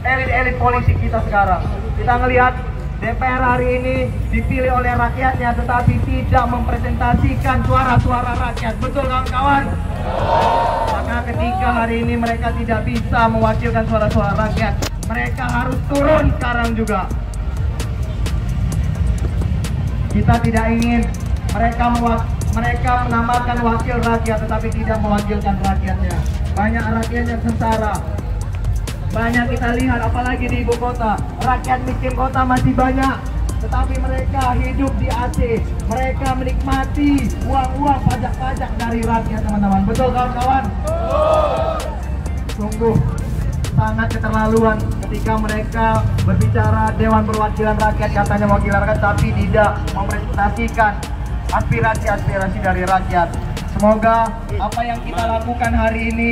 elit-elit politik kita sekarang. Kita ngelihat DPR hari ini dipilih oleh rakyatnya, tetapi tidak mempresentasikan suara-suara rakyat. Betul kawan-kawan? Maka ketika hari ini mereka tidak bisa mewakilkan suara-suara rakyat, mereka harus turun sekarang juga. Kita tidak ingin mereka menamakan wakil rakyat tetapi tidak mewakilkan rakyatnya. Banyak rakyat yang sengsara. Banyak kita lihat apalagi di ibu kota. Rakyat miskin kota masih banyak, tetapi mereka hidup di AC. Mereka menikmati uang-uang pajak-pajak dari rakyat, teman-teman. Betul kawan-kawan? Sungguh sangat keterlaluan ketika mereka berbicara Dewan Perwakilan Rakyat, katanya wakil rakyat, tapi tidak mempresentasikan aspirasi-aspirasi dari rakyat. Semoga apa yang kita lakukan hari ini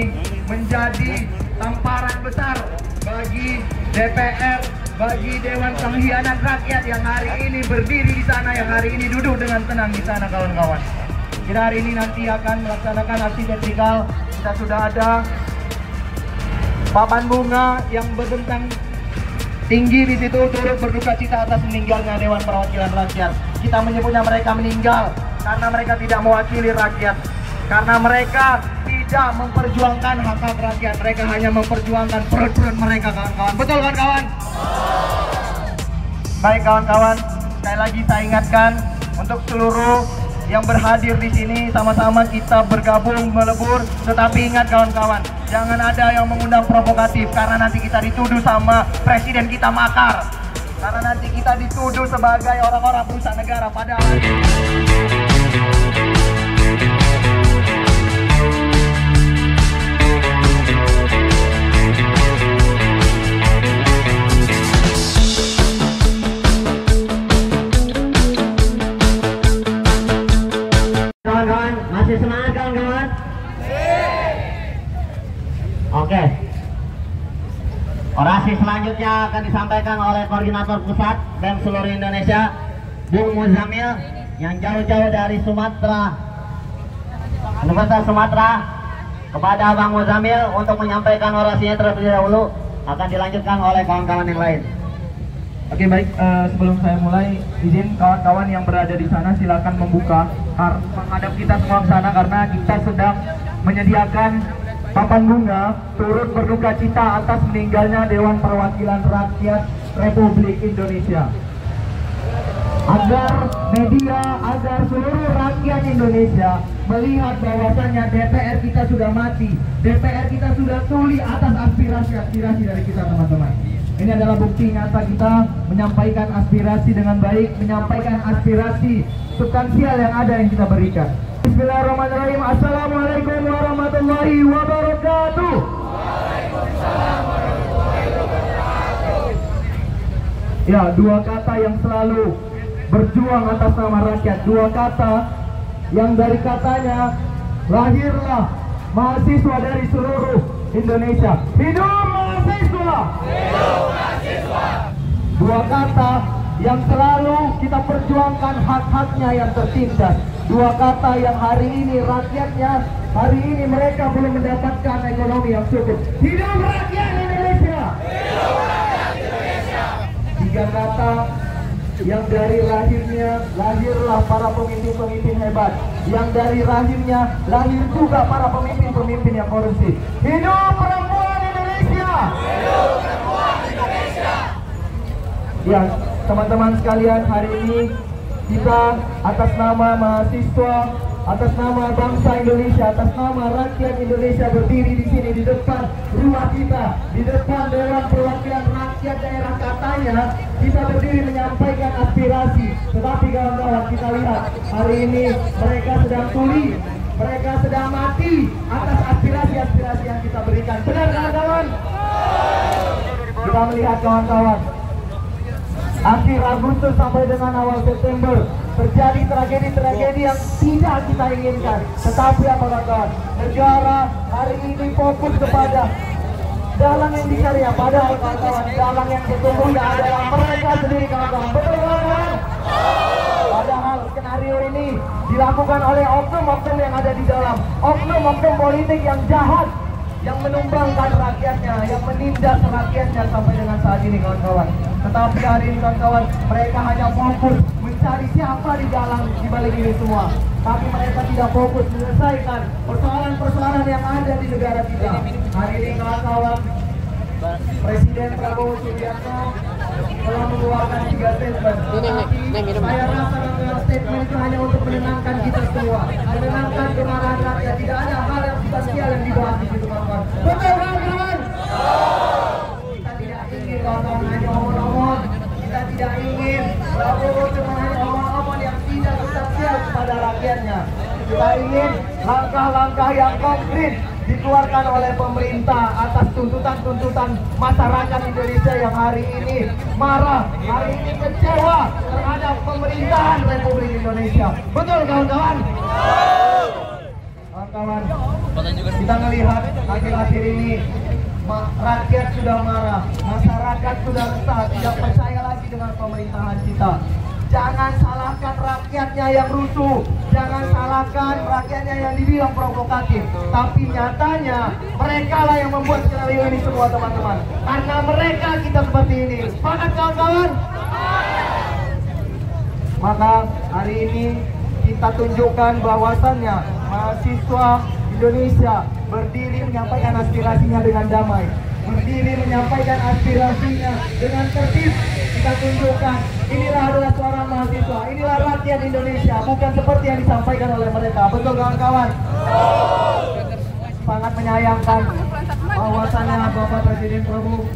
menjadi tamparan besar bagi DPR, bagi Dewan Pengkhianat Rakyat yang hari ini berdiri di sana, yang hari ini duduk dengan tenang di sana, kawan-kawan. Kita hari ini nanti akan melaksanakan aksi vertikal. Kita sudah ada papan bunga yang berbentang tinggi di situ, turut berduka cita atas meninggalnya Dewan Perwakilan Rakyat. Kita menyebutnya mereka meninggal karena mereka tidak mewakili rakyat, karena mereka tidak memperjuangkan hak-hak rakyat. Mereka hanya memperjuangkan perut-perut mereka, kawan-kawan. Betul kawan-kawan? Baik kawan-kawan, sekali lagi saya ingatkan untuk seluruh yang berhadir di sini, sama-sama kita bergabung melebur. Tetapi ingat kawan-kawan, jangan ada yang mengundang provokatif, karena nanti kita dituduh sama presiden kita makar. Karena nanti kita dituduh sebagai orang-orang perusahaan negara, padahal kawan-kawan, masih semangat kawan-kawan? Oke. Orasi selanjutnya akan disampaikan oleh Koordinator Pusat BEM seluruh Indonesia, Bung Muzamil, yang jauh-jauh dari Sumatera, Universitas Sumatera. Kepada Bang Muzamil untuk menyampaikan orasinya terlebih dahulu, akan dilanjutkan oleh kawan-kawan yang lain. Oke, baik, sebelum saya mulai, izin kawan-kawan yang berada di sana silakan membuka menghadap kita semua ke sana, karena kita sedang menyediakan papan bunga turut berduka cita atas meninggalnya Dewan Perwakilan Rakyat Republik Indonesia. Agar media, agar seluruh rakyat Indonesia melihat bahwasannya DPR kita sudah mati, DPR kita sudah tuli atas aspirasi-aspirasi dari kita, teman-teman. Ini adalah bukti nyata kita menyampaikan aspirasi dengan baik, menyampaikan aspirasi substansial yang ada yang kita berikan. Bismillahirrahmanirrahim. Assalamualaikum warahmatullahi wabarakatuh. Waalaikumsalam warahmatullahi wabarakatuh. Ya, dua kata yang selalu berjuang atas nama rakyat, dua kata yang dari katanya lahirlah mahasiswa dari seluruh Indonesia. Hidup mahasiswa! Hidup mahasiswa! Dua kata yang selalu kita perjuangkan hak-haknya yang tertindas. Dua kata yang hari ini rakyatnya, hari ini mereka belum mendapatkan ekonomi yang cukup. Hidup rakyat Indonesia! Hidup rakyat Indonesia! Tiga kata yang dari lahirlah para pemimpin-pemimpin hebat. Yang dari lahir juga para pemimpin-pemimpin yang korupsi. Hidup perempuan Indonesia! Hidup perempuan Indonesia! Ya, teman-teman sekalian, hari ini kita atas nama mahasiswa, atas nama bangsa Indonesia, atas nama rakyat Indonesia berdiri di sini di depan rumah kita, di depan Dewan Perwakilan Rakyat daerah katanya kita berdiri menyampaikan aspirasi. Tetapi kawan-kawan, kita lihat hari ini mereka sedang tuli, mereka sedang mati atas aspirasi-aspirasi yang kita berikan. Benar kawan-kawan? Kita melihat kawan-kawan, akhir Agustus sampai dengan awal September terjadi tragedi-tragedi yang tidak kita inginkan. Tetapi apa kawan? Negara hari ini fokus kepada dalang yang dikarya, padahal kawan-kawan dalang yang sesungguhnya adalah mereka sendiri, kawan-kawan. Betul kawan-kawan? Padahal skenario ini dilakukan oleh oknum-oknum yang ada di dalam, oknum-oknum politik yang jahat, yang menumbangkan rakyatnya, yang menindas rakyatnya sampai dengan ini kawan-kawan. Tetapi hari ini kawan-kawan, mereka hanya fokus mencari siapa di balik ini semua. Tapi mereka tidak fokus menyelesaikan persoalan-persoalan yang ada di negara kita. Hari ini kawan-kawan, Presiden Prabowo Subianto telah mengeluarkan 3 statement. Tapi saya rasa statement itu hanya untuk menenangkan kita semua, menenangkan kemarahan rakyat. Tidak ada hal yang substansial yang dibahas di situ, kawan-kawan. Betul, kawan-kawan? Kita tidak ingin kawan-kawan hanya omong-omong. Kita tidak ingin Prabowo cuma hanya omong-omong yang tidak substansial kepada rakyatnya. Kita ingin langkah-langkah yang konkret dikeluarkan oleh pemerintah atas tuntutan-tuntutan masyarakat Indonesia yang hari ini marah, hari ini kecewa terhadap pemerintahan Republik Indonesia. Betul kawan-kawan? Kawan-kawan, kita melihat akhir-akhir ini rakyat sudah marah, masyarakat sudah resah, tidak percaya lagi dengan pemerintahan kita. Jangan salahkan rakyatnya yang rusuh, jangan salahkan rakyatnya yang dibilang provokatif. Tapi nyatanya mereka lah yang membuat skenario ini semua, teman-teman. Karena mereka kita seperti ini. Semangat kawan-kawan. Maka hari ini kita tunjukkan bahwasannya mahasiswa Indonesia berdiri menyampaikan aspirasinya dengan damai, berdiri menyampaikan aspirasinya dengan tertib. Kita tunjukkan inilah adalah suara mahasiswa, inilah rakyat Indonesia, bukan seperti yang disampaikan oleh mereka. Betul kawan-kawan? Sangat menyayangkan bahwasannya Bapak Presiden Prabowo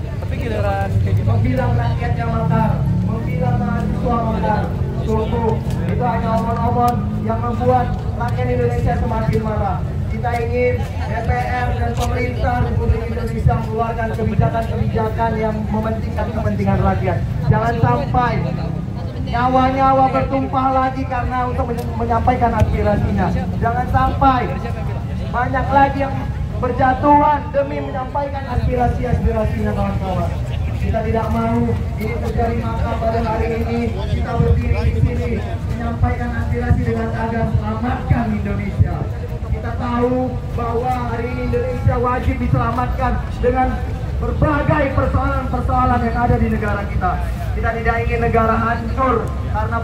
membilang rakyatnya makar, membilang mahasiswa makar. Sungguh itu hanya omong-omong yang membuat rakyat Indonesia semakin marah. Kita ingin DPR dan pemerintah Republik Indonesia mengeluarkan kebijakan-kebijakan yang mementingkan kepentingan rakyat. Jangan sampai nyawa-nyawa bertumpah lagi karena untuk menyampaikan aspirasinya. Jangan sampai banyak lagi yang berjatuhan demi menyampaikan aspirasinya, kawan-kawan. Kita tidak mau ini terjadi, maka pada hari ini kita berdiri di sini menyampaikan aspirasi dengan tagar selamatkan Indonesia. Kita tahu bahwa hari ini Indonesia wajib diselamatkan dengan berbagai persoalan-persoalan yang ada di negara kita. Kita tidak ingin negara hancur karena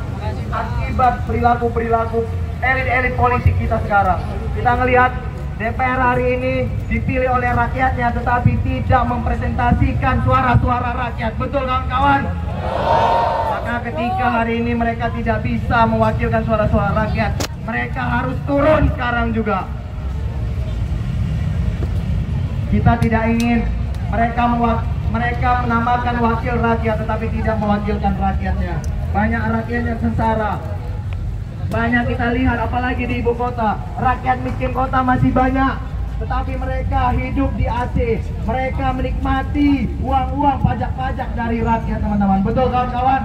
akibat perilaku-perilaku elit-elit politik kita sekarang. Kita melihat DPR hari ini dipilih oleh rakyatnya tetapi tidak mempresentasikan suara-suara rakyat. Betul kawan-kawan? Maka ketika hari ini mereka tidak bisa mewakilkan suara-suara rakyat, mereka harus turun sekarang juga. Kita tidak ingin mereka menamakan wakil rakyat tetapi tidak mewakilkan rakyatnya. Banyak rakyat yang sengsara. Banyak kita lihat apalagi di ibu kota. Rakyat miskin kota masih banyak, tetapi mereka hidup di AC. Mereka menikmati uang-uang pajak-pajak dari rakyat, teman-teman. Betul kawan-kawan?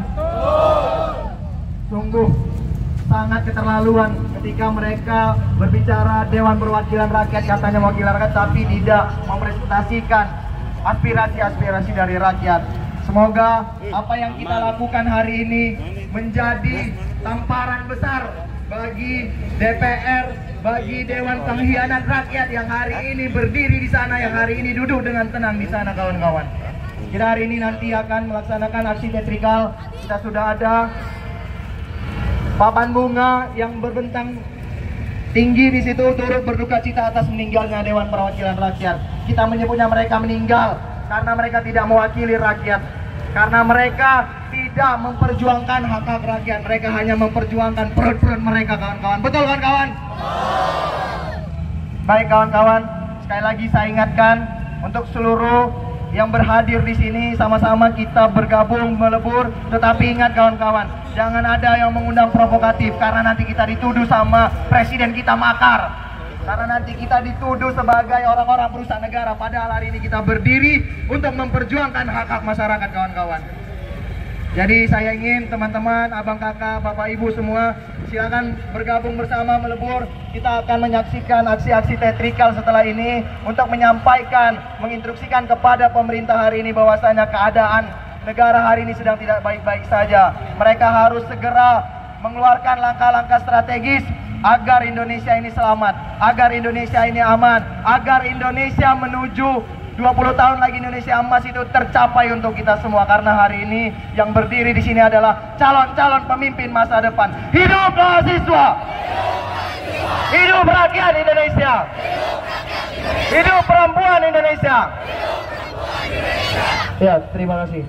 Sungguh sangat keterlaluan ketika mereka berbicara Dewan Perwakilan Rakyat, katanya mewakili rakyat, tapi tidak mempresentasikan aspirasi-aspirasi dari rakyat. Semoga apa yang kita lakukan hari ini menjadi tamparan besar bagi DPR, bagi Dewan Pengkhianat Rakyat yang hari ini berdiri di sana, yang hari ini duduk dengan tenang di sana, kawan-kawan. Kita hari ini nanti akan melaksanakan aksi teatrikal. Kita sudah ada papan bunga yang berbentang tinggi di situ turut berduka cita atas meninggalnya Dewan Perwakilan Rakyat. Kita menyebutnya mereka meninggal karena mereka tidak mewakili rakyat, karena mereka tidak memperjuangkan hak-hak rakyat. Mereka hanya memperjuangkan perut-perut mereka, kawan-kawan. Betul kawan-kawan? Baik kawan-kawan, sekali lagi saya ingatkan untuk seluruh yang berhadir di sini, sama-sama kita bergabung melebur. Tetapi ingat kawan-kawan, jangan ada yang mengundang provokatif, karena nanti kita dituduh sama presiden kita makar. Karena nanti kita dituduh sebagai orang-orang perusahaan negara. Padahal hari ini kita berdiri untuk memperjuangkan hak-hak masyarakat, kawan-kawan. Jadi saya ingin teman-teman, abang kakak, bapak ibu semua, silakan bergabung bersama melebur. Kita akan menyaksikan aksi-aksi teatrikal setelah ini untuk menyampaikan, menginstruksikan kepada pemerintah hari ini bahwasanya keadaan negara hari ini sedang tidak baik-baik saja. Mereka harus segera mengeluarkan langkah-langkah strategis agar Indonesia ini selamat, agar Indonesia ini aman, agar Indonesia menuju 20 tahun lagi Indonesia Emas itu tercapai untuk kita semua, karena hari ini yang berdiri di sini adalah calon-calon pemimpin masa depan. Hidup mahasiswa! Hidup rakyat Indonesia! Hidup perempuan Indonesia! Ya, terima kasih.